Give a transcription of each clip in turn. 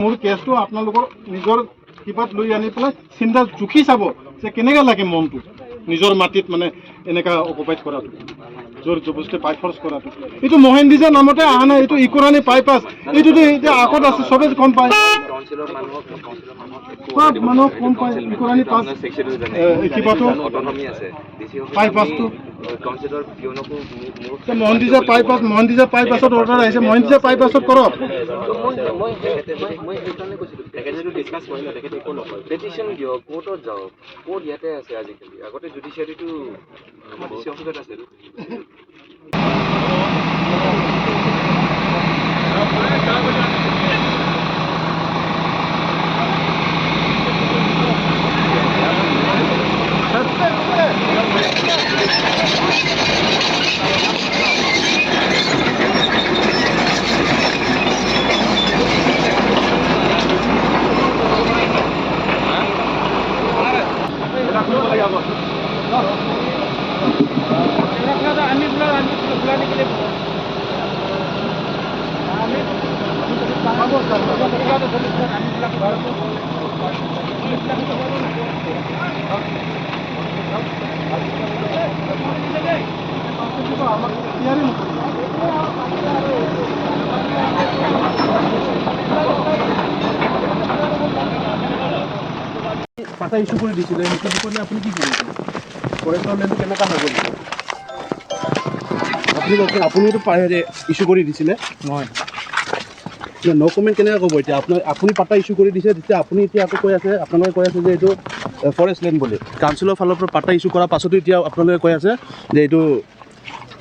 মোৰ কেছটো আপোনালোকৰ নিজৰ কিবাত লৈ আনি পেলাই চিন্তা জুখি চাব যে কেনেকৈ লাগে মনটো নিজৰ মাটিত মানে এনেকুৱা অকুপাইড কৰাটো জোৰ জবৰদস্তি পাই ফৰ্চ কৰাটো এইটো মহেন্দিজৰ নামতে অহা নাই এইটো ইকুৰাণী বাইপাছ এইটোতো এতিয়া আগত আছে চবে গম পায় মানুহক গম পায় ইকুৰাণী পাছ কিবাটো বাইপাছটো মহেন্দিজৰ বাইপাছত অৰ্ডাৰ আহিছে মহেন্দিজৰ বাইপাছত কৰক পেটিশ্যন দিয়ক কোৰ্টত যাওক কোৰ্ট ইয়াতে আছে আজিকালি আগতে জুডিচিয়াৰীটো ডিচি অফিচত আছিল পাতা ইস্যু কৰি দিছিলে সেইটো বিষয়ে আপুনি কি কৰিছে ফৰেষ্টৰ লেনটো কেনেকুৱা হৈ গ'ল আপুনিতো ইস্যু কৰি দিছিলে নহয় ন কমেণ্ট কেনেকৈ ক'ব এতিয়া আপুনি পাতা ইস্যু কৰি দিছে তেতিয়া আপুনি এতিয়া আকৌ কৈ আছে আপোনালোকে কৈ আছে যে এইটো ফৰেষ্ট লেণ্ড বুলি কাউন্সিলৰ ফালৰ পৰা পাতা ইস্যু কৰাৰ পাছতো এতিয়া আপোনালোকে কৈ আছে যে এইটো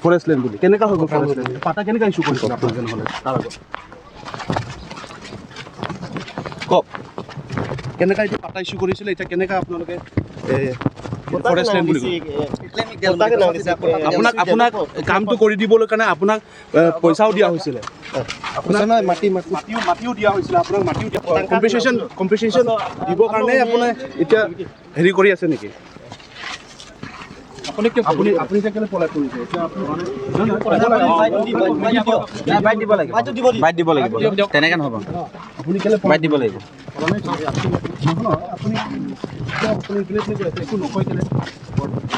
ফৰেষ্ট লেণ্ড বুলি কেনেকুৱা হৈ গ'ল ফৰেষ্ট লেণ্ড পাতা কেনেকৈ ইস্যু কৰিছিল আপোনালোকে নহ'লে তাৰ আগত কওক কেনেকৈ এতিয়া পাতা ইস্যু কৰিছিলে এতিয়া কেনেকৈ আপোনালোকে ফৰেষ্ট লেণ্ড বুলি আপোনাক কামটো কৰি দিবলৈ কাৰণে আপোনাক পইচাও দিয়া হৈছিলে মাটিও দিয়া হৈছিলে আপোনাক মাটিও কম্পেনচেশ্যন দিবৰ কাৰণে আপোনাৰ এতিয়া হেৰি কৰি আছে নেকি আপুনি যে কেলে পলাই কৰিছে বাইট দিব লাগিব তেনেকৈ নহ'ব আপুনি কেলে বাইট দিব লাগিব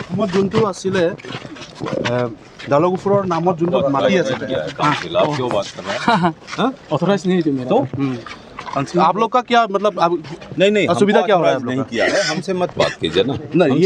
অসমত যোনটো আছিলে দালগুফুৰৰ নামত যোনটো মাটি আছিলে ऑथराइज नहीं थी मेरा आप लोग का क्या मतलब नहीं असुविधा क्या हो रहा है नहीं किया है हमसे मत बात कीजिए ना नहीं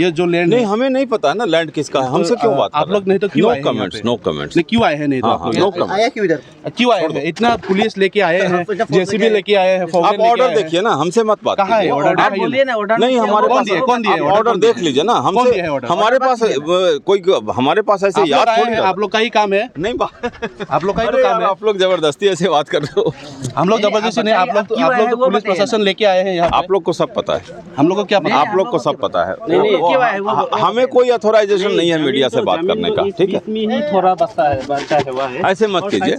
ये जो लैंड नहीं हमें नहीं पता है ना लैंड किसका है हमसे क्यों बात आप लोग नहीं तो क्यों आए हैं नो कमेंट्स नहीं क्यों आए हैं नहीं तो आप नो कमेंट्स आया क्यों इधर क्यों आए हैं इतना पुलिस लेके आए हैं जेसीबी लेके आए हैं आप ऑर्डर देखिए ना हमसे मत बात कहाँ है ऑर्डर आप बोलिए ना ऑर्डर नहीं हमारे पास कौन दिया ऑर्डर देख लीजिए ना हमसे हमारे पास कोई हमारे पास ऐसे याद थोड़ी आप लोग का ही काम है नहीं आप लोग का ही तो काम है आप लोग जबरदस्ती ऐसे बात कर रहे हो हम लोग जबरदस्ती नहीं आप लोग तो पुलिस प्रशासन लेके आए हैं यहाँ आप लोग को सब पता है हम लोग को क्या पता आप लोग को सब पता है हमें कोई अथॉराइजेशन नहीं है मीडिया से बात करने का ठीक है थोड़ा बचता है ऐसे मत कीजिए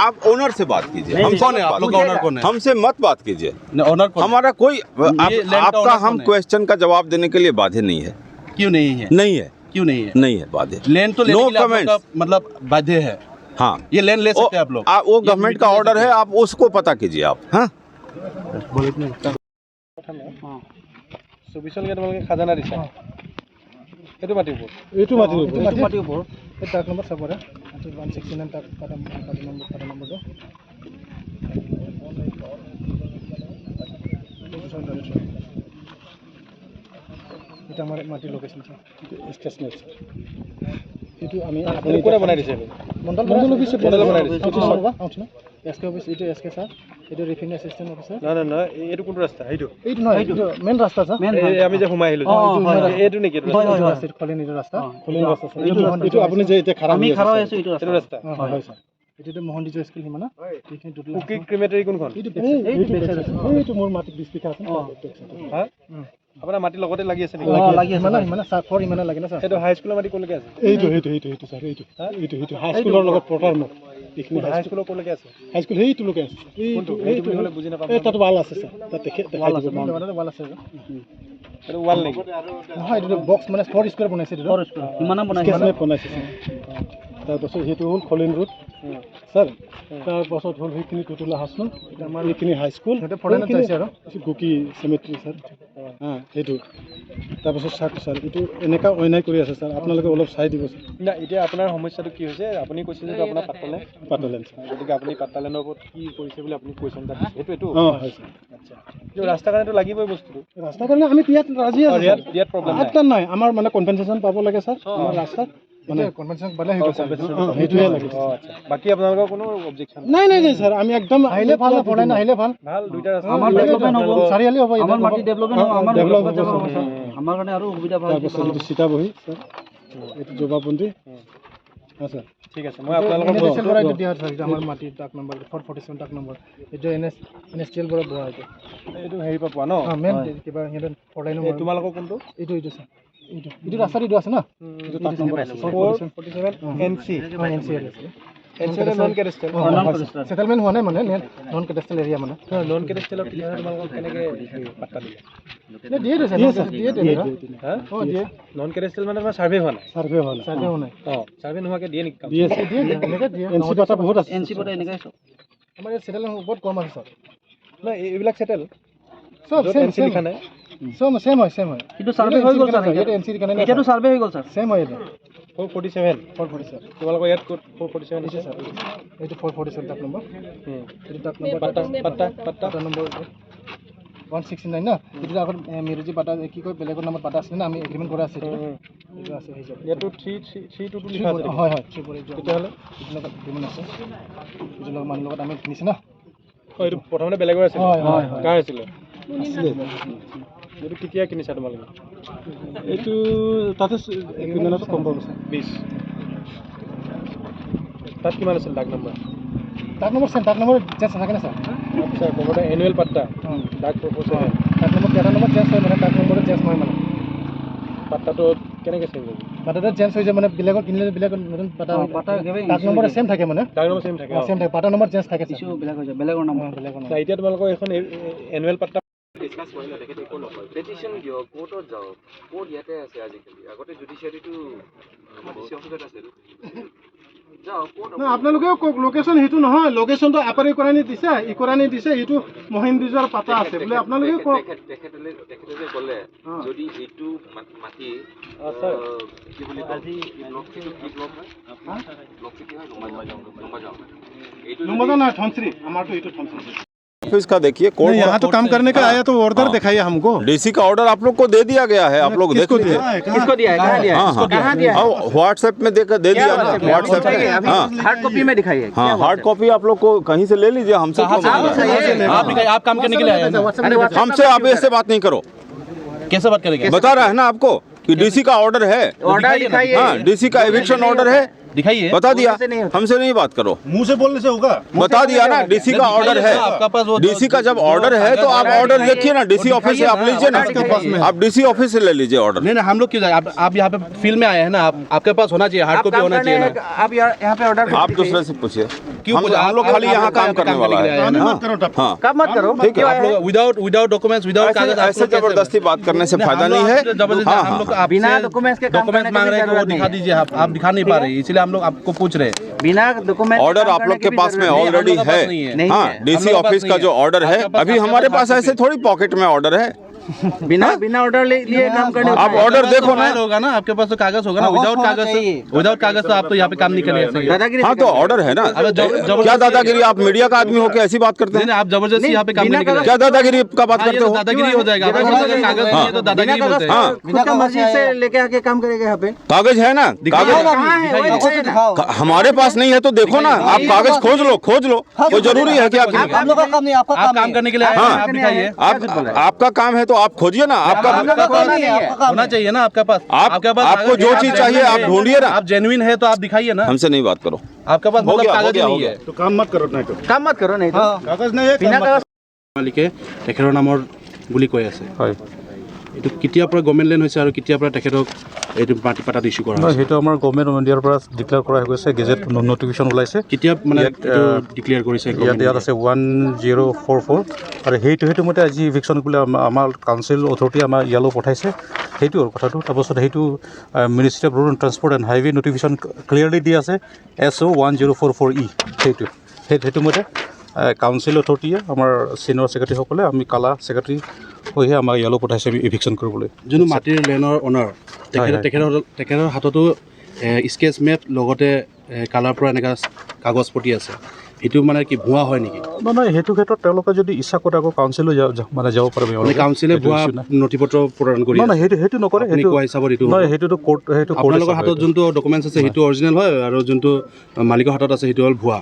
आप ओनर से बात कीजिए हम कौन है आप लोग का ओनर कौन है हमसे मत बात कीजिए ओनर कौन हमारा कोई आपका हम है? क्वेश्चन का जवाब देने के लिए बाध्य नहीं है क्यों नहीं है नहीं है क्यों नहीं है नहीं है बाध्य लैंड तो लेने नो के लिए आप लोग कमेंट्स का मतलब बाध्य है हाँ ये लैंड ले सकते हैं आप लोग वो गवर्नमेंट का ऑर्डर है आप उसको पता कीजिए आप हाँ চৌবিছলৈকে তোমালোকে খাজানা দিছা এইটো মাটিৰ ওপৰত এই ট্ৰাক নম্বৰ চাব পাৰে 169 ট্ৰাক নম্বৰটো এটা আমাৰ মাটিৰ লোকেশ্যন ষ্টেচনাৰী এইটো আমি কোনে বনাই দিছে মণ্ডল অফিচত বনাই দিছে এইটো চাবা আউট না এসকে অফিস এইটো এসকে স্যার এইটো ৰিফিনিং এসিস্ট্যান্ট অফিসাৰ না এইটো কোনটো ৰাস্তা এইটো নহয় এইটো মেইন ৰাস্তা স্যাৰ আমি যে ঘুমাই আহিলো এইটো নেকি ৰাস্তা খলিন এইটো ৰাস্তা এইটো আপুনি যে এতিয়া খাৰা আমি খাৰা আছো এইটো ৰাস্তা হয় স্যাৰ এইটো মোহনদিজ স্কুল হিমানা এইখিনি দুটো কুকি ক্ৰিমেটাৰী কোনখন এইটো মোৰ মাটি 20 বিঘা আছে হা আপোনাৰ মাটি লগতে লাগি আছে নেকি লাগি আছে মানে ফৰ ইমানে লাগে না স্যাৰ এইটো হাই স্কুলৰ মাটি কোলৈকে আছে এইটো স্যাৰ এইটো হাই স্কুলৰ লগত প্ৰপাৰ মোক এইখিনি হাই স্কুলৰ কোলৈকে আছে হাই স্কুল এইটো লোকে আছে এইটো হলে বুজি নাপাম এই তাতো ৱাল আছে স্যাৰ তাত দেখাই দিব ৱাল আছে এইটো ৱাল নেকি নহয় এইটো বক্স মানে 4 স্কয়াৰ বনাইছে এইটো 4 স্কয়াৰ ইমানে বনাইছে তাৰপিছত সেইটো হ'ল খলিন ৰোড স্যাৰ তাৰপাছত হ'ল সেইখিনি টোটেল হাউচ আমাৰ এইখিনি হাইস্কুল গুকি চেমেট্ৰি স্যাৰ সেইটো তাৰপাছত চাওক স্যাৰ এইটো এনেকুৱা অন্যায় কৰি আছে স্যাৰ আপোনালোকে অলপ চাই দিব স্যাৰ না এতিয়া আপোনাৰ সমস্যাটো কি হৈছে আপুনি কৈছে যে আপোনাৰ পাতলেন স্যাৰ গতিকে আপুনি পাতালেনৰ ওপৰত কি কৰিছে বুলি আপুনি কৈছে সেইটোৱেতো হয় স্যাৰ আচ্ছা ৰাস্তাৰ কাৰণেতো লাগিবই বস্তুটো ৰাস্তাৰ কাৰণে আমি ইয়াত ৰাজি আছোঁ ইয়াত প্ৰব্লেম নাই এটা নাই আমাৰ মানে কম্পেনচেশ্যন পাব লাগে স্যাৰ আমাৰ ৰাস্তাত মানে কম্পেনচেশ্যন পালে সেইটোৱে লাগে আচ্ছা বাকী আপোনালোকৰ কোনো অবজেকশ্যন নাই নাই নাই স্যাৰ আমি একদম আহিলে ভাল পঢ়াই নাহিলে ভাল ভাল দুইটা ৰাস্তা আমাৰ ডেভেলপমেণ্ট হ'ব চাৰিআলি হ'ব আমাৰ মাটি ডেভেলপমেণ্ট হ'ব আমাৰ ডেভেলপ ডেভেলপমেণ্ট হ'ব হ'ব আমাৰ কাৰণে আৰু সুবিধা ভাল তাৰপিছত এইটো সীতাবহী স্যাৰ এইটো জবাববন্দী আচ্ছা ঠিক আছে মই আপোনালোকৰ আমাৰ মাটি ডাক নম্বৰ 447 ডাক নম্বৰ এইটো NSTL পৰা বোৱা এইটো এইটো হেৰি পৰা পোৱা ন মেইন কিবা সিহঁতে ফৰ্লাইনো তোমালোকৰ কোনটো এইটো স্যাৰ এইটো ৰাস্তাত এইটো আছে না এইটো ডাক নম্বৰ 447 NC নন কেডেষ্ট্ৰেল সেটেলমেণ্ট হোৱা নাই মানে নন কেডেষ্ট্ৰেল এৰিয়া মানে নন কেডেষ্ট্ৰেলক তোমালোকক কেনেকৈ পাত্তা দিলে দিয়ে নন কেডেষ্ট্ৰেল মানে তোমাৰ চাৰ্ভে হোৱা নাই চাৰ্ভে হোৱা নাই চাৰ্ভে নোহোৱাকৈ দিয়ে নেকি দিয়ে এনেকৈ দিয়ে এনচি পাতা বহুত আছে এনচি পটা এনেকৈ আমাৰ ইয়াত সেটেলমেণ্ট বহুত কম আছে স্যাৰ নাই এইবিলাক চেটেল চব এনচি লিখা নাই চেম হয় কিন্তু চাৰ্ভে হৈ গ'ল স্যাৰ ইয়াত এনচি কাৰণে এতিয়াতো চাৰ্ভে হৈ গ'ল স্যাৰ চেম হয় এইটো 447 তোমালোকৰ ইয়াত ক'ত 447 আছে স্যাৰ এইটো 447 ডাক নম্বৰ এইটো ডাক নম্বৰ পাতা নম্বৰ 169 না এইটো আগত মিৰজি পাতা কি কয় বেলেগৰ নামত পাতা আছে না আমি এগ্ৰিমেণ্ট কৰা আছে এইটো আছে হৈ যাব ইয়াতো 322 লিখা আছে হয় ঠিক কৰি তেতিয়াহ'লে এইটো লগত এগ্ৰিমেণ্ট আছে এইটো লগত মানুহৰ লগত আমি কিনিছে না এইটো প্ৰথমতে বেলেগৰ আছিল হয় কাৰ আছিলে এইটো কেতিয়া কিনিছা তোমালোকে এইটো তাতে এগ্ৰিমেণ্টত কম পাব স্যাৰ 20 তাত কিমান আছিল ডাক নম্বৰ ডাক নম্বৰ চেঞ্জ থাকে না স্যাৰ আচ্ছা কমতে এনুৱেল পাত্তা ডাক প্ৰপ'জেল ডাক নম্বৰ এটা নম্বৰ চেঞ্জ হয় মানে ডাক নম্বৰটো চেঞ্জ হয় মানে পাত্তাটো কেনেকৈ চেঞ্জ হ'ব পাতাটো চেঞ্জ হৈ যায় মানে বেলেগৰ কিনিলে বেলেগৰ নতুন পাতা ডাক নম্বৰ চেম থাকে মানে ডাক নম্বৰ চেম থাকে চেম থাকে পাতা নম্বৰ চেঞ্জ থাকে ইছ্যু বেলেগ হৈ যায় বেলেগৰ নাম এতিয়া তোমালোকৰ এখন এনুৱেল পাত্তা ডিছকাছ কৰিলে তেখেতে একো নকয় পেটিশ্যন দিয়ক কোৰ্টত যাওক কোৰ্ট ইয়াতে আছে আজিকালি আগতে জুডিচিয়াৰীটো ডিচি অফিচত আছিল যাওক কোৰ্ট না আপোনালোকেও কওক লোকেশ্যন সেইটো নহয় লোকেশ্যনটো আপাৰি কৰানি দিছে ই কৰানি দিছে এইটো মহিন্দ্ৰিজৰ পাতা আছে বোলে আপোনালোকেও কওক তেখেতে যে ক'লে যদি এইটো মাটি কি বুলি কয় ব্লকটো কি ব্লক হয় ব্লকটো কি হয় লম্বা নহয় ধনশ্ৰী আমাৰতো এইটো ধনশ্ৰী ऑफिस का देखिए कोर्ट यहाँ तो काम करने का आया तो ऑर्डर दिखाइए हमको डीसी का ऑर्डर आप लोग को दे दिया गया है आप लोग देख लीजिए किसको दिया है कहाँ दिया है कहाँ दिया है व्हाट्सएप में दे दिया ना व्हाट्सएप में हाँ हार्ड कॉपी में दिखाइए हाँ हार्ड कॉपी आप लोग को कहीं से ले लीजिए हमसे आप काम करने के लिए आए हैं हमसे आप ऐसे बात नहीं करो कैसे बात करेंगे बता रहा है ना आपको कि डीसी का ऑर्डर है ऑर्डर दिखाइए हाँ डीसी का एविक्शन ऑर्डर है दिखाइए बता दिया हमसे नहीं बात करो मुंह से बोलने से होगा बता दिया ना डीसी का ऑर्डर है डीसी का जब ऑर्डर है तो आप ऑर्डर देखिए ना डीसी ऑफिस से आप लीजिए ना आप डीसी ऑफिस से ले लीजिए ऑर्डर नहीं हम लोग क्यों जाए आप यहाँ पे फील्ड में आए हैं ना आपके पास होना चाहिए हार्ड कॉपी होना चाहिए ना आप यहाँ पे ऑर्डर आप दूसरे से पूछिए क्यों हम लोग खाली यहाँ काम करने वाला है हाँ कब मत करो ठीक है आप लोग विदाउट डॉक्यूमेंट्स विदाउट कागज ऐसे जबरदस्ती बात करने से फायदा नहीं है हाँ हम लोग बिना डॉक्यूमेंट्स के काम डॉक्यूमेंट्स मांग रहे हैं वो दिखा दीजिए आप दिखा नहीं पा रहे इसलिए हम लोग आपको पूछ रहे हैं बिना डॉक्यूमेंट ऑर्डर आप लोग के पास में ऑलरेडी है हाँ डीसी ऑफिस का जो ऑर्डर है अभी हमारे पास ऐसे थोड़ी पॉकेट में ऑर्डर है बिना ऑर्डर लिए काम करने आप ऑर्डर देखो ना होगा ना आपके पास तो कागज होगा ना विदाउट कागज तो आप तो यहाँ पे काम नहीं करेंगे दादागिरी हाँ तो ऑर्डर है ना क्या दादागिरी आप मीडिया का आदमी होकर ऐसी बात करते हैं आप जबरदस्ती यहाँ पे काम नहीं करेंगे क्या दादागिरी का बात करते हो दादागिरी हो जाएगा कागज नहीं है तो दादागिरी बोलते हैं हाँ खुद का मर्जी से लेके आके काम करेगा यहाँ पे कागज है ना कागज हमारे पास नहीं है तो देखो ना आप कागज खोज लो वो जरूरी है कि आप काम करने के लिए आए हैं आप दिखाइए आपका काम है तो आप खोजिए ना आपका होना चाहिए ना आपके पास आपको जो चीज चाहिए आप ढूंढिए ना आप जेन्युइन है तो आप दिखाइए ना हमसे नहीं बात करो आपके पास मतलब कागज गया, नहीं है तो काम मत करो नहीं तो काम मत करो नहीं तो कागज नहीं है बिना कागज মালিকে তেখেতৰ নামৰ বুলি কৈ আছে হয় এইটো কেতিয়াৰ পৰা গভৰ্ণমেণ্ট লেণ্ড হৈছে আৰু কেতিয়াৰ পৰা তেখেতক এইটো মাটি পাতাত ইছ্যু কৰা হৈছে সেইটো আমাৰ গভৰ্ণমেণ্ট অফ ইণ্ডিয়াৰ পৰা ডিক্লেয়াৰ কৰা হৈ গৈছে গেজেট নটিফিকেশ্যন ওলাইছে কেতিয়া মানে এইটো ডিক্লেয়াৰ কৰিছে ইয়াত আছে 1044 আৰু সেইটো মতে আজি ইভিকশ্যন বুলি আমাৰ কাউন্সিল অথৰিটি আমাৰ ইয়ালৈ পঠাইছে সেইটো আৰু কথাটো তাৰপাছত সেইটো ministry of road and transport and highway notification clearly দি আছে SO 1044E সেইটো মতে কাউন্সিল অথৰিটিয়ে আমাৰ ছিনিয়ৰ ছেক্ৰেটাৰীসকলে আমি কালা ছেক্ৰেটাৰী হৈহে আমাক ইয়ালৈ পঠাইছে ইভিকশ্যন কৰিবলৈ। যোনটো মাটিৰ লেণ্ডৰ অনাৰ তেখেতৰ হাততো স্কেচ মেপ লগতে কালাৰ পৰা এনেকুৱা কাগজ পতি আছে, সেইটো মানে কি ভুৱা হয় নেকি? নহয়, সেইটো ক্ষেত্ৰত তেওঁলোকে যদি ইচ্ছা কৰে আকৌ কাউন্সিলো মানে যাব পাৰিব। কাউন্সিলে ভুৱা নথি পত্ৰ প্ৰদান কৰি নহয়, সেইটো নকৰে, সেইটো কোৱা হিচাপত এইটো নহয়, সেইটোতো কোৰ্ট, সেইটো আপোনালোকৰ হাতত যোনটো ডকুমেণ্টছ আছে সেইটো অৰিজিনেল হয় আৰু যোনটো মালিকৰ হাতত আছে সেইটো হ'ল ভুৱা।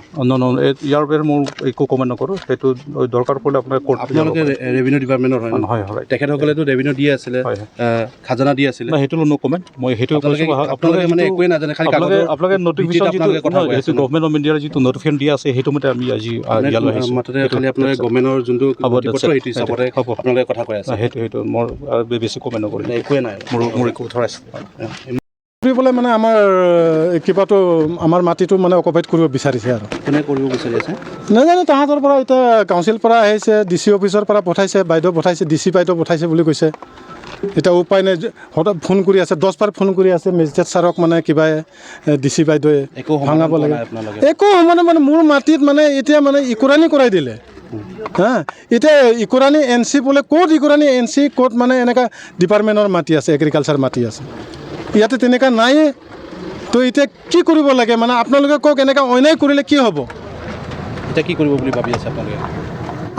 ইয়াৰ বাবে মোৰ একো কমেণ্ট নকৰোঁ, সেইটো দৰকাৰ পৰিলে আপোনাৰ কোৰ্ট। আপোনালোকে ৰেভিনিউ ডিপাৰ্টমেণ্টৰ হয়? হয়, তেখেতসকলেতো ৰেভিনিউ দি আছিলে, খাজানা দি আছিলে। সেইটো নো কমেণ্ট, মই সেইটো আপোনালোকে মানে একোৱে নাজানে, খালি আপোনালোকে নটিফিকেশ্যন যিটো গভৰ্ণমেণ্ট অফ ইণ্ডিয়াৰ যিটো নটিফিকেশ্যন দিয়া আছে সেইটো মতে আমি আজি মাত্ৰতে খালি আপোনালোকে গভৰ্ণমেণ্টৰ যোনটো নথিপত্ৰ সেইটো হিচাপতে আপোনালোকে কথা কৈ আছে। সেইটো মোৰ বেছি কমেণ্ট নকৰিলে একোৱে নাই, মোৰ একো ধৰাইছে কৰিবলৈ মানে আমাৰ কিবাটো আমাৰ মাটিটো মানে অকুপাইড কৰিব বিচাৰিছে আৰু কোনে কৰিব বিচাৰি আছে নাজানো। তাহাঁতৰ পৰা এতিয়া কাউন্সিল পৰা আহিছে, DC অফিচৰ পৰা পঠাইছে, বাইদেউ পঠাইছে, DC বাইদেউ পঠাইছে বুলি কৈছে। এতিয়া উপায় নাই, সদায় ফোন কৰি আছে, 10 বাৰ ফোন কৰি আছে মেজিষ্ট্ৰেট ছাৰক, মানে কিবা DC বাইদেৱে ভাঙাব লাগে। একো সমানে মানে মোৰ মাটিত মানে এতিয়া মানে ইকুৰানি কৰাই দিলে। এতিয়া ইকুৰানি NC বোলে ক'ত ইকুৰানি NC ক'ত মানে এনেকুৱা ডিপাৰ্টমেণ্টৰ মাটি আছে, এগ্ৰিকালচাৰ মাটি আছে, ইয়াতে তেনেকুৱা নাইয়ে। তো এতিয়া কি কৰিব লাগে মানে আপোনালোকে কওক, এনেকুৱা অন্যায় কৰিলে কি হ'ব? এতিয়া কি কৰিব বুলি ভাবি আছে আপোনালোকে?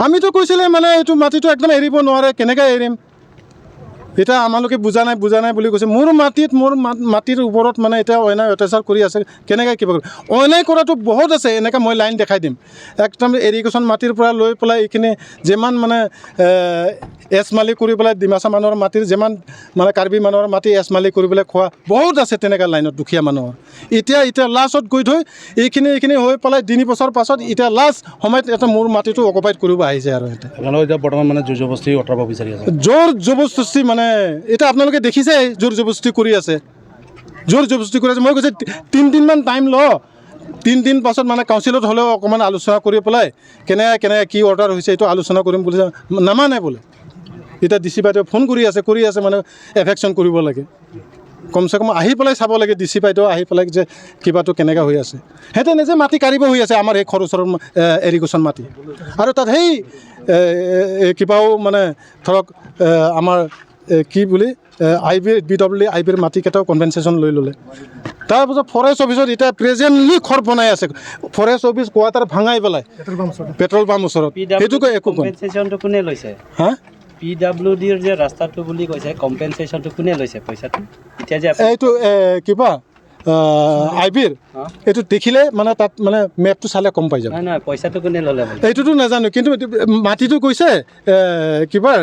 আমিতো কৈছিলে মানে এইটো মাটিটো একদম এৰিব নোৱাৰে, কেনেকৈ এৰিম? এতিয়া আমালোকে বুজা নাই বুলি কৈছে। মোৰ মাটিৰ ওপৰত মানে এতিয়া অন্যায় অত্যাচাৰ কৰি আছে, কেনেকৈ কিবা কৰিম? অন্যায় কৰাটো বহুত আছে, এনেকৈ মই লাইন দেখাই দিম। একদম এৰিগেশ্যন মাটিৰ পৰা লৈ পেলাই এইখিনি যিমান মানে এছমালি কৰি পেলাই ডিমাচা মানুহৰ মাটিৰ, যিমান মানে কাৰ্বি মানুহৰ মাটি এছমালি কৰি পেলাই খোৱা বহুত আছে তেনেকুৱা লাইনত দুখীয়া মানুহৰ। এতিয়া লাষ্টত গৈ থৈ এইখিনি হৈ পেলাই 3 বছৰ পাছত এতিয়া লাষ্ট সময়ত এটা মোৰ মাটিটো অকুপাইড কৰিব আহিছে আৰু আপোনালোকে এতিয়া বৰ্তমান মানে জোৰ জবস্তি আঁতৰাব বিচাৰি আছে। জোৰ জবস্তি মানে এতিয়া আপোনালোকে দেখিছে জোৰ জবস্তি কৰি আছে, মই কৈছোঁ 3 দিনমান টাইম ল, 3 দিন পাছত মানে কাউন্সিলত হ'লেও অকণমান আলোচনা কৰি পেলাই কেনেকৈ কি অৰ্ডাৰ হৈছে এইটো আলোচনা কৰিম বুলি নামানে বোলে। এতিয়া DC বাইদেউ ফোন কৰি আছে মানে এফেকশ্যন কৰিব লাগে, কমচে কম আহি পেলাই চাব লাগে। DC বাইদেউ আহি পেলাই যে কিবাটো কেনেকৈ হৈ আছে, সিহঁতে নিজে মাটি কাঢ়িব হৈ আছে আমাৰ এই খৰচৰ এৰিগেশ্যন মাটি। আৰু তাত সেই কিবাও মানে ধৰক আমাৰ কি বুলি BWD মাটিকেইটাও কম্পেনচেশ্যন লৈ ল'লে। তাৰপিছত ফৰেষ্ট অফিচত এতিয়া প্ৰেজেণ্টলি ঘৰ বনাই আছে, ফৰেষ্ট অফিচ কোৱাৰ্টাৰ ভাঙাই পেলাই পেট্ৰল পাম্প ওচৰত। সেইটোকে একো কম্পেনচেশ্যনটো কোনে লৈছে? PWDৰ যে ৰাস্তাটো বুলি কৈছে, কম্পেনচেশ্যনটো কোনে লৈছে পইচাটো? এতিয়া যে এইটো কিবা আইবিৰ এইটো দেখিলে মানে তাত মানে মেপটো চালে গম পাই যাব। নহয়, পইচাটো কোনে ল'লে? এইটোতো নাজানো, কিন্তু মাটিটো কৈছে কিবাৰ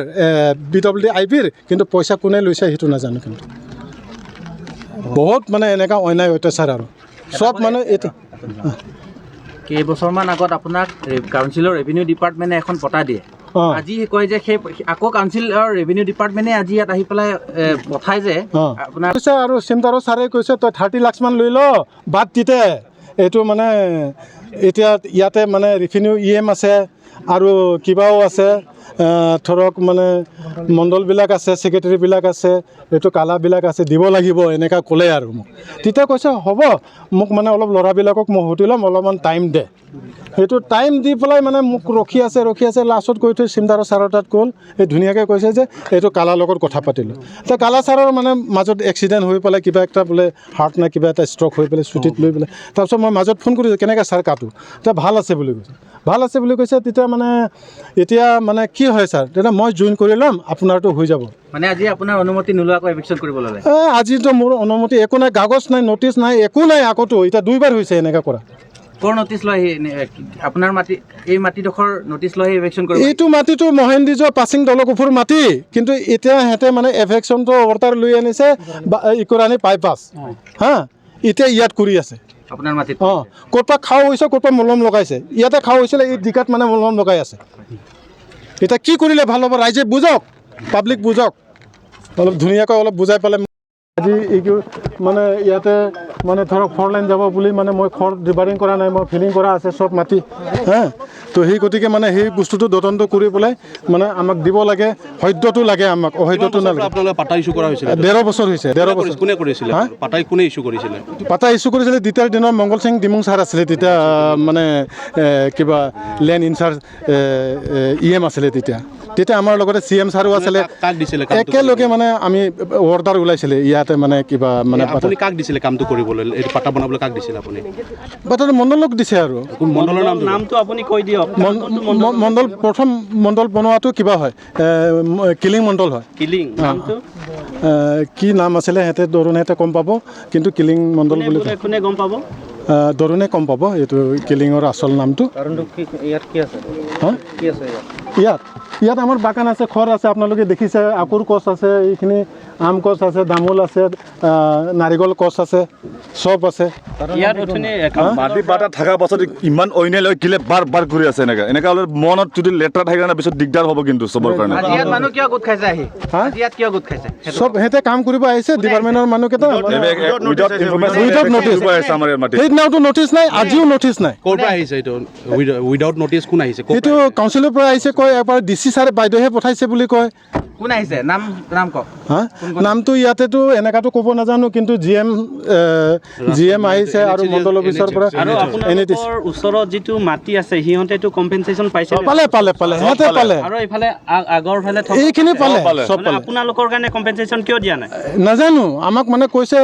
BWD আইবিৰ, কিন্তু পইচা কোনে লৈছে সেইটো নাজানো। কিন্তু বহুত মানে এনেকুৱা অন্যায় অত্যাচাৰ আৰু চব মানে এইটো। কেইবছৰমান আগত আপোনাক কাউন্সিলৰ ৰেভিনিউ ডিপাৰ্টমেণ্টে এখন পতা দিয়ে, আজি কয় যে সেই আকৌ কাউন্সিলৰ ৰেভিনিউ ডিপাৰ্টমেণ্টে আজি ইয়াত আহি পেলাই পঠাই যে আপোনাৰ কৈছে। আৰু চিন্তাৰো ছাৰে কৈছে তই 30 লাখমান লৈ ল, বাদ দিতে এইটো মানে এতিয়া ইয়াতে মানে ৰেভিনিউ EM আছে আৰু কিবাও আছে, ধৰক মানে মণ্ডলবিলাক আছে, ছেক্ৰেটাৰীবিলাক আছে, এইটো কালাবিলাক আছে, দিব লাগিব এনেকুৱা ক'লে আৰু মোক। তেতিয়া কৈছে হ'ব, মোক মানে অলপ ল'ৰাবিলাকক মই সুধি ল'ম, অলপমান টাইম দে। সেইটো টাইম দি পেলাই মানে মোক ৰখি আছে। লাষ্টত গৈ থৈ চিন্তাৰ ছাৰৰ তাত গ'ল, এই ধুনীয়াকৈ কৈছে যে এইটো কালাৰ লগত কথা পাতিলোঁ। এতিয়া কালা ছাৰৰ মানে মাজত এক্সিডেণ্ট হৈ পেলাই কিবা এটা বোলে হাৰ্ট নে কিবা এটা ষ্ট্ৰক হৈ পেলাই ছুটীত লৈ পেলাই, তাৰপিছত মই মাজত ফোন কৰিছোঁ কেনেকৈ ছাৰ কাটো, এতিয়া ভাল আছে বুলি কৈছে। তেতিয়া মানে এতিয়া মানে কি হয় ছাৰ, তেতিয়া মই জইন কৰি ল'ম, আপোনাৰতো হৈ যাব। মানে আজি আপোনাৰ অনুমতি নোলোৱাকৈ এভিকশ্যন কৰিব ল'লে? আজিতো মোৰ অনুমতি একো নাই, কাগজ নাই, নটিচ নাই, একো নাই। আগতো এতিয়া 2 বাৰ হৈছে এনেকৈ কৰা। ক'ৰ নটিচ লৈ আপোনাৰ এই মাটিডোখৰ নটিচ লৈ এভিকশ্যন কৰিব? এইটো মাটিটো মহেন্দ্ৰিজৰ পাছিং দলকুফুৰ মাটি, কিন্তু এতিয়া সিহঁতে মানে এভিকশ্যনটো অৰ্ডাৰ লৈ আনিছে ইকুৰানি বাইপাছ। এতিয়া ইয়াত কৰি আছে আপোনাৰ মাটিত। ক'ৰ পৰা খাওঁ হৈছে, ক'ৰ পৰা মলম লগাইছে, ইয়াতে খাওঁ হৈছিলে, এই ডিকাত মানে মলম লগাই আছে। এতিয়া কি কৰিলে ভাল হ'ব? ৰাইজে বুজক, পাব্লিক বুজক, অলপ ধুনীয়াকৈ অলপ বুজাই পেলাই। আজি এইটো মানে ইয়াতে মানে ধৰক 4 লাইন যাব বুলি মানে মই খৰ ডিভাইডিং কৰা নাই, মই ফিলিং কৰা আছে চব মাটি হা। তো সেই গতিকে মানে সেই বস্তুটো তদন্ত কৰি পেলাই মানে আমাক দিব লাগে, সত্যটো লাগে আমাক, অসত্যটো নালাগে। আপোনালোকে পাটা ইছ্যু কৰা হৈছিল 13 বছৰ হৈছে। 13 বছৰ কোনে কৰিছিলে? পাটা কোনে ইছ্যু কৰিছিলে? পাটা ইছ্যু কৰিছিলে তেতিয়াৰ দিনৰ মংগল সিং ডিমুং ছাৰ আছিলে, তেতিয়া মানে কিবা লেণ্ড ইনচাৰ্জ EM আছিলে তেতিয়া আমাৰ লগতে CM ছাৰো আছিলে। কাক দিছিলে? একেলগে মানে আমি অৰ্ডাৰ ওলাইছিলে ইয়াতে মানে কিবা মানে আপুনি কাক দিছিলে কামটো কৰিবলৈ, এই পাটা বনাবলৈ কাক দিছিলে আপুনি? বাটাৰ মণ্ডলক দিছে আৰু মণ্ডলৰ নামটো আপুনি কৈ দিয়ক। মণ্ডল প্ৰথম মণ্ডল বনোৱাটো কিবা হয় কিলিং মণ্ডল হয়। কিলিং নামটো কি নাম আছিলে সিহঁতে দৰুণেহঁতে গম পাব, কিন্তু কিলিং মণ্ডল বুলি কোনে গম পাব? দৰুণে গম পাব এইটো কিলিঙৰ আচল নামটো। ইয়াত কি আছে? হা কি আছে ইয়াত আমাৰ বাগান আছে, খৰ আছে, আপোনালোকে দেখিছে, আকুৰ গছ আছে, এইখিনি আম গছ আছে, তামোল আছে, নাৰিকল গছ আছে, চব আছে। ইয়াত উঠনি মাটি বাটা থকাৰ পাছত ইমান অন্যায় লৈ কিলে বাৰ ঘূৰি আছে এনেকা হ'লে মনত যদি লেতেৰা থাকে না পিছত দিগদাৰ হ'ব কিন্তু চবৰ কাৰণে। ইয়াত মানুহ কিয় গোট খাইছে আহি? ইয়াত কিয় গোট খাইছে? চব সিহঁতে কাম কৰিব আহিছে, ডিপাৰ্টমেণ্টৰ মানুহকেইটা। উইদাউট ইনফৰমেশ্যন উইদাউট নটিচ আমাৰ ইয়াৰ মাটি। সেইদিনাওতো নটিচ নাই, আজিও নটিচ নাই। ক'ৰ পৰা আহিছে এইটো উইদাউট নটিচ? কোন আহিছে? সেইটো কাউন্সিলৰ পৰা আহিছে, কয় এবাৰ DC ছাৰে বাইদেউহে পঠাইছে বুলি কয়। কোন আহিছে? নাম কওক। হা নামটো ইয়াতেতো এনেকাতো ক'ব নাজানো, কিন্তু GM আহিছে আৰু মণ্ডল অফিচৰ পৰা। আৰু আপোনালোকৰ ওচৰত যিটো মাটি আছে সিহঁতেতো কম্পেনচেশ্যন পাইছে? পালে সিহঁতে পালে। আৰু এইফালে আগৰ ফালে এইখিনি পালে, চব পালে। আপোনালোকৰ কাৰণে কম্পেনচেশ্যন কিয় দিয়া নাই? নাজানো, আমাক মানে কৈছে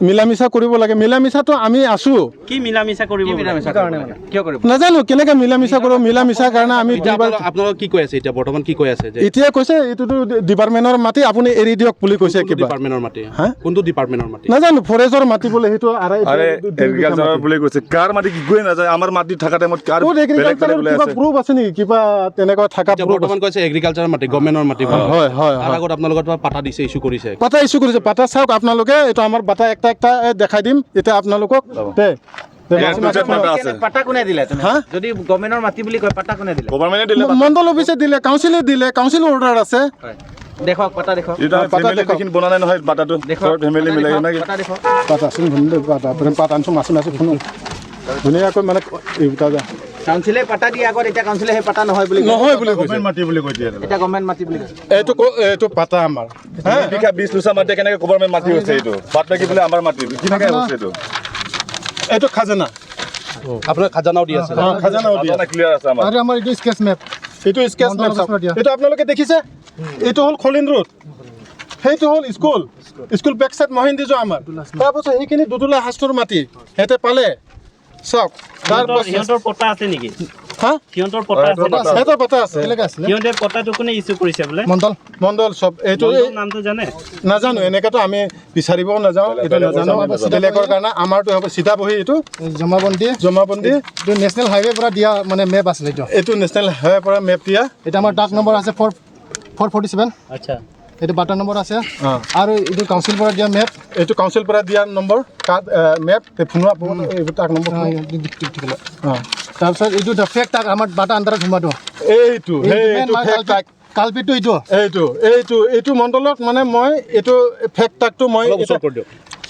মিলা মিছা কৰিব লাগে। মিলা মিছাটো আমি আছো। কি মিলা মিছা কৰিব? কিয় কৰিব? নাজানো কেনেকে মিলা মিছা কৰোঁ। মিলা মিছাৰ কাৰণে আমি আপোনালোকক কি কৈ আছে এতিয়া? বৰ্তমান কি কৈ আছে যে এতিয়া কৈছে এইটোতো ডিপাৰ্টমেণ্টৰ মাটি, আপুনি এৰি দিয়ক বুলি কৈছে। কিবা ডিপাৰ্টমেণ্টৰ মাটি? কোনটো ডিপাৰ্টমেণ্টৰ মাটি? নাজানো, ফৰেষ্টৰ মাটি বোলে সেইটো। আৰে এগ্ৰিকালচাৰৰ বুলি কৈছে, কাৰ মাটি কি গৈ নাযায়। আমাৰ মাটি থকা টাইমত কাৰ এগ্ৰিকালচাৰৰ কিবা প্ৰুফ আছে নেকি? কিবা তেনেকুৱা থকা প্ৰুফ? বৰ্তমান কৈছে এগ্ৰিকালচাৰৰ মাটি, গভৰ্ণমেণ্টৰ মাটি। হয় তাৰ আগত আপোনালোকৰ পাটা দিছে, ইছ্যু কৰিছে। পাটা ইছ্যু কৰিছে। পাটা চাওক আপোনালোকে, এইটো আমাৰ পাটা একটা দেখাই দিম এতিয়া আপোনালোকক। পাটা কোনে দিলে? যদি গভৰ্ণমেণ্টৰ মাটি বুলি কয় পাটা কোনে দিলে? গভৰ্ণমেণ্টে দিলে, মণ্ডল অফিচে দিলে, কাউন্সিলে দিলে, কাউন্সিল অৰ্ডাৰ আছে। দেখক পাটা দেখক। ফেমিলি বনা নাই নহয় বাটাটো, ফেমিলি মিলাই নাকি পাটা দেখক। পাতা চোন পাতা আনছো মাছো শুনো ধুনীয়াকৈ মানে কাউন্সিলে পাটা দিয়ে আগত, এতিয়া কাউন্সিলে সেই পাটা নহয় বুলি গভৰ্ণমেণ্ট মাটি বুলি কৈ দিয়ে। এতিয়া গভৰ্ণমেণ্ট মাটি বুলি কৈছে। এইটো পাতা আমাৰ 20 লুচা মাটি কেনেকে গভৰ্ণমেণ্ট মাটি হৈছে? এইটো বাদ বাকী বোলে আমাৰ মাটি কেনেকে হৈছে? এইটো খাজানা, আপোনাৰ খাজানাও দি আছে। খাজানাও দিয়া ক্লিয়াৰ আছে আমাৰ। আৰু আমাৰ এইটো স্কেচ মেপ, এইটো আপোনালোকে দেখিছে। এইটো হ'ল খলিন ৰোড, সেইটো হ'ল স্কুল বেক চাইড মহিন্দিজো আমাৰ। তাৰপাছত সেইখিনি দুদুলা সাষ্টৰ মাটি সিহঁতে পালে। চাওক সিহঁতৰ পটা আছে নেকি? হা সিহঁতৰ পটা আছে? সিহঁতৰ পটা আছে। সিহঁতে পটাটো কোনে ইছ্যু কৰিছে বোলে? মণ্ডল চব। এইটো নামটো জানে? নাজানো, এনেকেতো আমি বিচাৰিবও নাযাওঁ, এইটো নাজানো বেলেগৰ কাৰণে। আমাৰতো হ'ব চিধা বহি এইটো জমাবন্দী এইটো নেশ্যনেল হাইৱেৰ পৰা দিয়া মানে মেপ আছিলে। এইটো নেশ্যনেল হাইৱেৰ পৰা মেপ দিয়া। এটা আমাৰ ডাক নম্বৰ আছে 447। আচ্ছা, এইটো বাটাৰ নম্বৰ আছে। আৰু এইটো কাউন্সিল পৰা দিয়া মেপ, এইটো কাউন্সিল পৰা দিয়া নম্বৰ কাৰ্ড মেপ ফোনোৱা তাক নম্বৰ। তাৰপিছত এইটো ফেক তাক আমাৰ বাটা আণ্ডাৰত সোমাটো। এইটো কালপিটো এইটো মণ্ডলত মানে মই এইটো ফেক তাকটো মই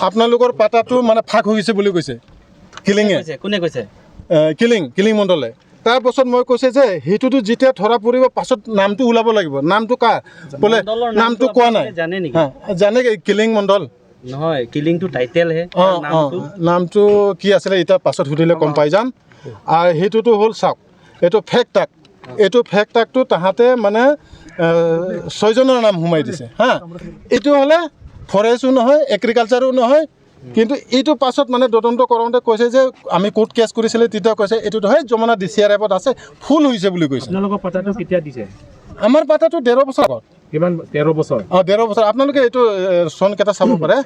আপোনালোকৰ পাতাটো মানে ফাক হৈ গৈছে বুলি কৈছে কিলিঙে। কোনে কৈছে? কিলিং মণ্ডলে। তাৰপাছত মই কৈছে যে সেইটোতো যেতিয়া ধৰা পৰিব পাছত নামটো ওলাব লাগিব। নামটো কাৰ বোলে নামটো কোৱা নাই। জানে নেকি? জানে কিলিং মণ্ডল নহয়, কিলিংটো টাইটেল হে। নামটো কি আছিলে এতিয়া পাছত সুধিলে গম পাই যাম। আৰু সেইটোতো হ'ল চাওক, এইটো ফেক টাক। এইটো ফেক টাকটো তাহাঁতে মানে 6জনৰ নাম সোমাই দিছে। এইটো হ'লে ফৰেষ্টো নহয়, এগ্ৰিকালচাৰো নহয়। কিন্তু এইটো পাছত মানে তদন্ত কৰোঁতে কৈছে যে আমি কোৰ্ট কেছ কৰিছিলে, তেতিয়া কৈছে এইটোতো হয় যমুনা DCRFত আছে, ফুল হৈছে বুলি কৈছে। আপোনালোকৰ পাতাটো কেতিয়া দিছে? আমাৰ পাতাটো 13 বছৰ আগত। কিমান? 13 বছৰ? 13 বছৰ। আপোনালোকে এইটো চনকেইটা চাব পাৰে।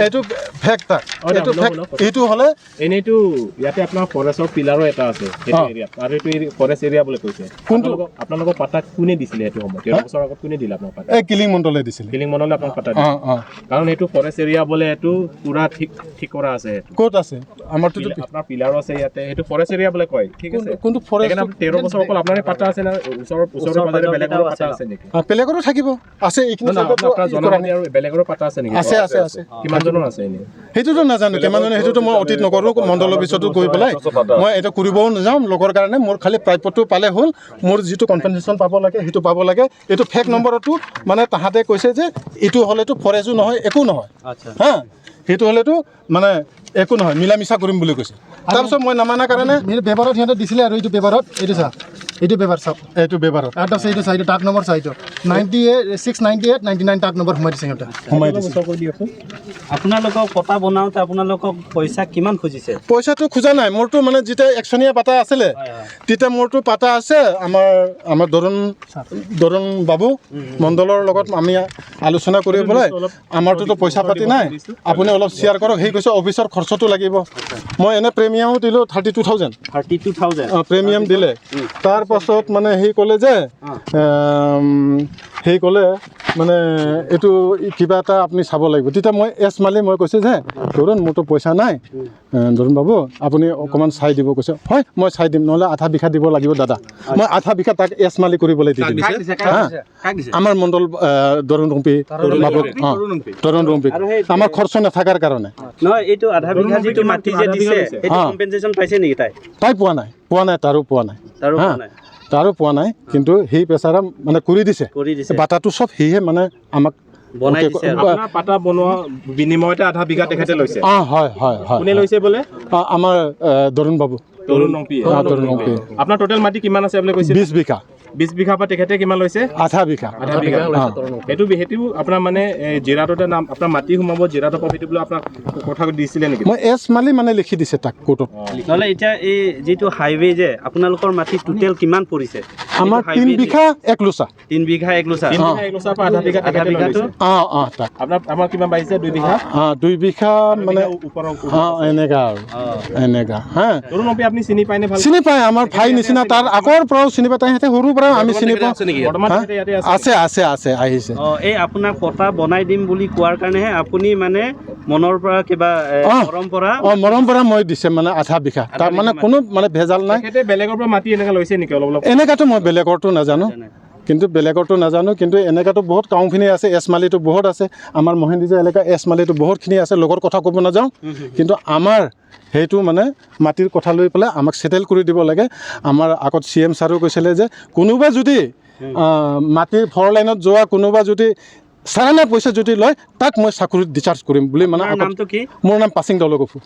এইটো ফেক তাক, এইটো হ'লে এনেইতো ইয়াতে আপোনাৰ ফৰেষ্টৰ পিলাৰো এটা আছে সেইটো এৰিয়াত, আৰু এইটো ফৰেষ্ট এৰিয়া বুলি কৈছে। কোনটো? আপোনালোকৰ পাতা কোনে দিছিলে সেইটো সময়ত? 13 বছৰ আগত কোনে দিলে আপোনাৰ পাতা? কিলিং মণ্ডলে দিছিলে। কিলিং মণ্ডলে আপোনাক পাতা দিছিলে? কাৰণ এইটো ফৰেষ্ট এৰিয়া বোলে, এইটো পুৰা ঠিক কৰা আছে। ক'ত আছে? আমাৰতো আপোনাৰ পিলাৰো আছে ইয়াতে, সেইটো ফৰেষ্ট এৰিয়া বোলে কয়। ঠিক আছে, কোনটো ফৰেষ্ট? 13 বছৰ অকল আপোনাৰে পাতা আছে না? ওচৰৰ বেলেগৰো পাতা আছে? আছে নেকি? বেলেগৰো থাকিব আছে এইখিনি আপোনাৰ জনমতে আৰু বেলেগৰো পাতা আছে নেকি? আছে আছে আছে কিমানজনৰ আছে এনে? সেইটোতো নাজানো কিমানজনে সেইটোতো মই অতীত নকৰোঁ মণ্ডল অফিচতো গৈ পেলাই মই এইটো কৰিবও নাযাওঁ লগৰ কাৰণে মোৰ খালি প্ৰাপ্যটো পালে হ'ল মোৰ যিটো কম্পেনচেশ্যন পাব লাগে সেইটো পাব লাগে এইটো ফেক নম্বৰতো মানে তাহাঁতে কৈছে যে এইটো হ'লেতো ফৰেজো নহয় একো নহয় হা সেইটো হ'লেতো মানে একো নহয় মিলা মিছা কৰিম বুলি কৈছে তাৰপিছত মই নামানাৰ কাৰণে পেপাৰত সিহঁতে দিছিলে আৰু এইটো পেপাৰত এইটো চা এইটো পেপাৰ চাওক এইটো পেপাৰত এটা আছে এইটো চাই এইটো টাক নম্বৰ চাই এইটো 98 99 টাক নম্বৰ সোমাই দিছে সিহঁতে সোমাই দিছে আপোনালোকক পটা বনাওঁতে আপোনালোকক পইচা কিমান খুজিছে? পইচাটো খোজা নাই মোৰতো মানে যেতিয়া একচনীয়া পাতা আছিলে তেতিয়া মোৰতো পাতা আছে আমাৰ দৰুণ বাবু মণ্ডলৰ লগত আমি আলোচনা কৰি পেলাই আমাৰটোতো পইচা পাতি নাই আপুনি অলপ শ্বেয়াৰ কৰক সেই কৈছে অফিচৰ খৰচটো লাগিব মই এনে প্ৰিমিয়ামো দিলোঁ 32,000 প্ৰিমিয়াম দিলে তাৰপাছত মানে সেই ক'লে যে সেই ক'লে মানে এইটো কিবা এটা আপুনি চাব লাগিব তেতিয়া মই মালি মই কৈছোঁ যে দৰুণ মোৰতো পইচা নাই দৰুণ বাবু আপুনি অকণমান চাই দিব কৈছে হয় মই চাই দিম নহ'লে আধা বিঘা দিব লাগিব দাদা মই আধা বিঘা তাক মালি কৰিবলৈ দি দিম আমাৰ মণ্ডল দৰুণ ৰুম্পী বাবুক তৰুণ ৰুম্পী আমাৰ খৰচ নাথাকাৰ কাৰণে নহয় এইটো আধা বিঘা যিটো মাটি যে দিছে সেইটো কম্পেনচেশ্যন পাইছে নেকি তাই পোৱা নাই তাৰো পোৱা নাই কিন্তু সেই পেচাৰা মানে কৰি দিছে বাটাটো চব সেয়ে মানে আমাক বনাই দিছে আপোনাৰ পাটা বনোৱা বিনিময়তে আধা বিঘা তেখেতে লৈছে হয় কোনে লৈছে বোলে আমাৰ দৰুণ বাবু তৰুণ নংপি আপোনাৰ টোটেল মাটি কিমান আছে বুলি কৈছে 20 বিঘা 20 বিঘা পৰা তেখেতে কিমান লৈছে আধা বিঘা সেইটো আপোনাৰ মানে জিৰাটতে নাম আপোনাৰ মাটি সোমাব জিৰাটৰ প্ৰফিট বুলি আপোনাক কথা দিছিলে নেকি মই মালি মানে লিখি দিছে তাক কোৰ্টত নহ'লে এতিয়া এই যিটো হাইৱে যে আপোনালোকৰ মাটি টোটেল কিমান পৰিছে আমাৰ 3 বিঘা 1 লোচা 3 বিঘা 1 লোচা 3 বিঘা 1 লোচা পৰা আধা বিঘা তেখেতে লৈছে তাক আমাৰ কিমান পাইছে 2 বিঘা 2 বিঘা মানে এনেকা হা তৰুণ নংপি আপুনি চিনি পায়নে ভাল চিনি পায় আমাৰ ভাই নিচিনা তাৰ আগৰ পৰাও চিনি পায় তাইহঁতে সৰুৰ পৰাও আমি চিনি পাওঁ আছে আহিছে এই আপোনাক পটা বনাই দিম বুলি কোৱাৰ কাৰণেহে আপুনি মানে মনৰ পৰা কিবা মৰম পৰা মই দিছে মানে আধা বিঘা তাৰ মানে কোনো মানে ভেজাল নাই বেলেগৰ পৰা মাটি এনেকা লৈছে নেকি অলপ এনেকাতো মই বেলেগৰটো নাজানো কিন্তু এনেকাতো বহুত কামখিনি আছে মালিটো বহুত আছে আমাৰ মহেন্দ্ৰিজা এলেকা মালিটো বহুতখিনি আছে লগৰ কথা ক'ব নাযাওঁ কিন্তু আমাৰ সেইটো মানে মাটিৰ কথা লৈ পেলাই আমাক চেটেল কৰি দিব লাগে আমাৰ আগত CM ছাৰো কৈছিলে যে কোনোবা যদি মাটিৰ 4 লাইনত যোৱা কোনোবা যদি সাৰানা পইচা যদি লয় তাক মই চাকৰিত ডিচাৰ্জ কৰিম বুলি মানে নামটো কি মোৰ নাম পাছিং দলগফু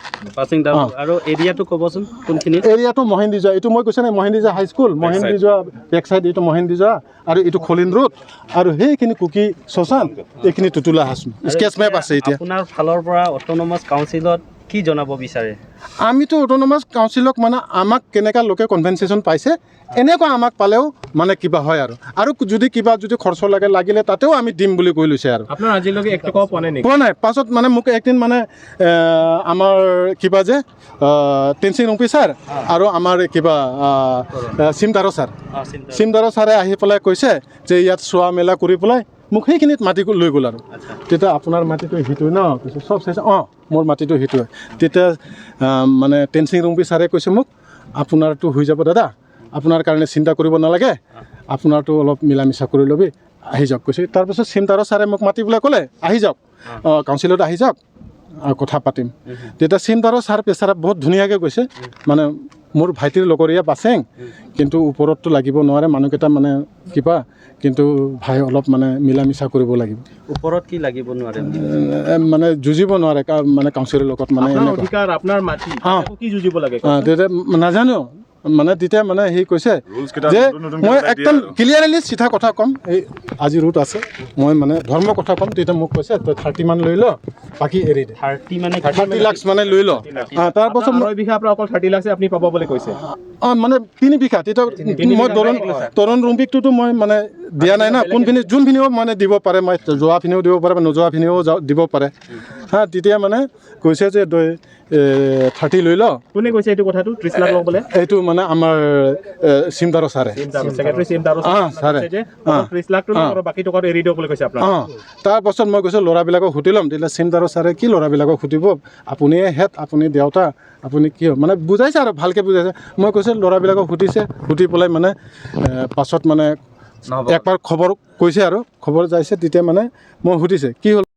আৰু এৰিয়াটো ক'বচোন কোনখিনি এৰিয়াটো মহেন্দ্ৰিজা এইটো মই কৈছে নাই মহেন্দ্ৰিজা হাইস্কুল মহেন্দ্ৰিজা বেক চাইড এইটো মহেন্দ্ৰিজা আৰু এইটো খলিন ৰোড আৰু সেইখিনি কুকি শশান এইখিনি টুটুলা হাছম স্কেচ মেপ আছে এতিয়া আপোনাৰ ফালৰ পৰা অট'নমাছ কাউন্সিলত কি জনাব বিচাৰে আমিতো অট'নমাছ কাউন্সিলক মানে আমাক কেনেকা লোকে কনভেনচেশ্যন পাইছে এনেকুৱা আমাক পালেও মানে কিবা হয় আৰু যদি কিবা যদি খৰচ লাগিলে তাতেও আমি দিম বুলি কৈ লৈছে আৰু আপোনাৰ আজিলৈকে এক টকাও পোৱা নাই পাছত মানে মোক একদিন মানে আমাৰ কিবা যে টেনচিং ৰংপি ছাৰ আৰু আমাৰ কিবা চিমদাৰো ছাৰে আহি পেলাই কৈছে যে ইয়াত চোৱা মেলা কৰি পেলাই মোক সেইখিনিত মাটি লৈ গ'ল আৰু তেতিয়া আপোনাৰ মাটিটো সিটোৱে ন কৈছে চব চাইছে মোৰ মাটিটো সিটোৱে তেতিয়া মানে টেনচিং ৰংপি ছাৰে কৈছে মোক আপোনাৰটো হৈ যাব দাদা আপোনাৰ কাৰণে চিন্তা কৰিব নালাগে আপোনাৰটো অলপ মিলা মিছা কৰি ল'বি আহি যাওক কৈছে তাৰপিছত চিমদাৰো ছাৰে মোক মাতি পেলাই ক'লে আহি যাওক কাউন্সিলত আহি যাওক কথা পাতিম তেতিয়া চিমদাৰো ছাৰ পেচাৰা বহুত ধুনীয়াকৈ কৈছে মানে মোৰ ভাইটিৰ লগৰীয়া বাছেং কিন্তু ওপৰততো লাগিব নোৱাৰে মানুহকেইটা মানে কিবা কিন্তু ভাই অলপ মানে মিলা মিছা কৰিব লাগিব ওপৰত কি লাগিব নোৱাৰে মানে যুঁজিব নোৱাৰে মানে কাউন্সিলৰ লগত মানে আপোনাৰ মাটি কি যুঁজিব লাগে তেতিয়া নাজানো মানে তেতিয়া মানে সি কৈছে যে মই একদম ক্লিয়াৰলি চিধা কথা ক'ম এই আজি ৰুট আছে মই মানে ধৰ্ম কথা ক'ম তেতিয়া মোক কৈছে তই 30 মান লৈ ল বাকী এৰি দে 30 লাখ মানে লৈ ল তাৰপাছত 9 বিঘা পৰা অকল 30 লাখ আপুনি পাব বুলি কৈছে মানে 3 বিঘা তেতিয়া মই তৰুণ ৰুম্পিকটোতো মই মানে দিয়া নাই না কোনখিনি যোনখিনিও মানে দিব পাৰে মই যোৱাখিনিও দিব পাৰে বা নোযোৱাখিনিও দিব পাৰে তেতিয়া মানে কৈছে যে তই 30 লৈ ল কোনে কৈছে এইটো কথাটো 30 লাখ ল'বলে এইটো মানে আমাৰ চিমদাৰো ছাৰে সেক্ৰেটাৰী চিমদাৰো ছাৰে 30 লাখ আৰু বাকি টকা এৰি দিয়ক বুলি কৈছে আপোনাক তাৰপাছত মই কৈছোঁ ল'ৰাবিলাকক সুধি ল'ম তেতিয়া চিমদাৰো ছাৰে কি ল'ৰাবিলাকক সুধিব আপুনিয়ে হেড আপুনি দেউতা আপুনি কি মানে বুজাইছে আৰু ভালকৈ বুজাইছে মই কৈছোঁ ল'ৰাবিলাকক সুধিছে সুধি পেলাই মানে পাছত মানে নহ'ব একবাৰ খবৰ কৈছে আৰু খবৰ যাইছে তেতিয়া মানে মই সুধিছে কি হ'ল